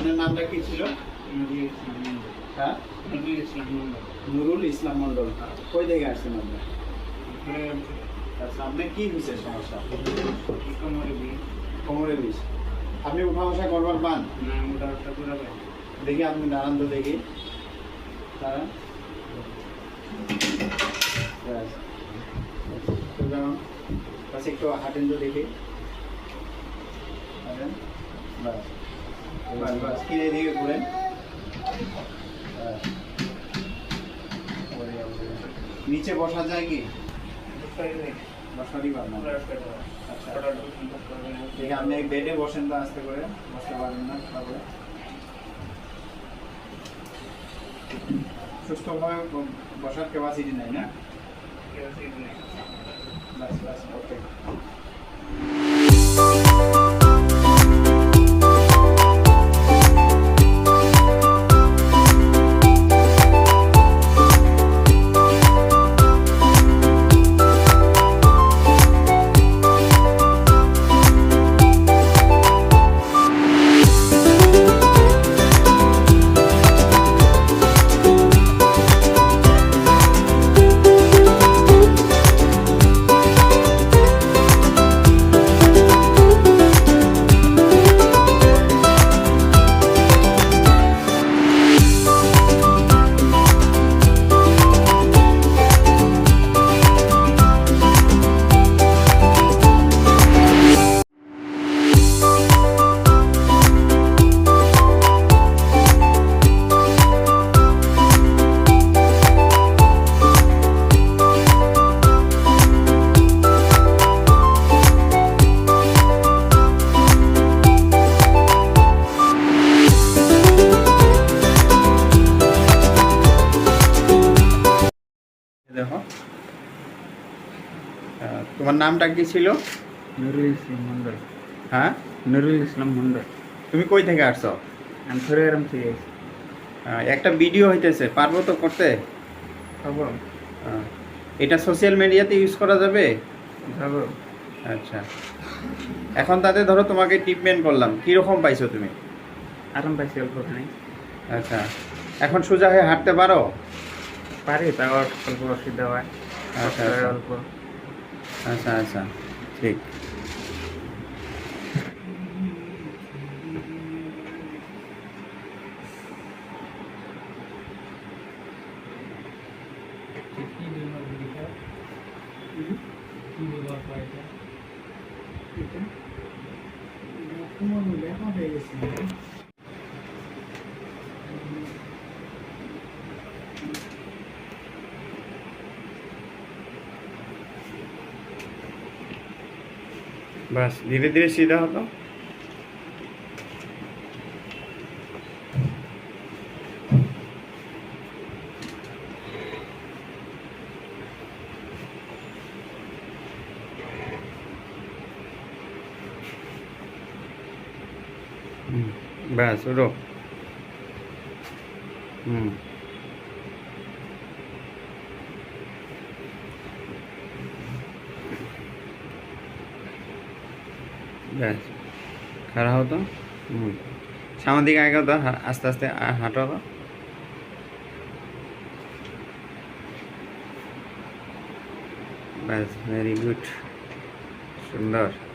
আপনার নামটা কি ছিল? হ্যাঁ, নুরুল ইসলাম মন্ডল। কই থেকে আসছেন আপনি? আচ্ছা, আপনার কি হয়েছে সমস্যা? কোমরে বিষ। আপনি উঠা বসা করবার পান? দেখি আপনি দাঁড়ান তো দেখি, দাঁড়ান। একটু হাঁটেন তো দেখি। বাস কিনে দিকে ঘুরেন। নিচে বসা যায় কি? বসারই পারবেন। আচ্ছা, দেখি আপনি এক বেডে বসেন তো, আস্তে করে বসতে পারবেন না। তারপরে সুস্থভাবে বসার ক্যাপাসিটি নাই না? বাস বাস, ওকে। দেখো, তোমার নামটা কি ছিল? নুরুল ইসলাম মন্ডল। হ্যাঁ, নুরুল ইসলাম মন্ডল। তুমি কই থেকে আসছো? আমি থরিয়ারাম থেকে আসছি। একটা ভিডিও হইতেছে, পারবো তো করতে? যাবো এটা সোশ্যাল মিডিয়াতে ইউজ করা যাবে? যাবো। আচ্ছা, এখন তাতে ধরো তোমাকে ট্রিটমেন্ট করলাম, কীরকম পাইছো তুমি? আরাম পাইছি অল্প খানি। আচ্ছা, এখন সোজা হয়ে হাঁটতে পারো? পারি, তাও অল্প অসুবিধা হয়। আচ্ছা আচ্ছা অল্প। আচ্ছা আচ্ছা, ঠিক। बस धीरे धीरे सीधा होता। बस उठो। बस खड़ा हो तो सामने दिखे आएगा तो आस्ते आस्ते हाटो तो। बस वेरी गुड, सुंदर।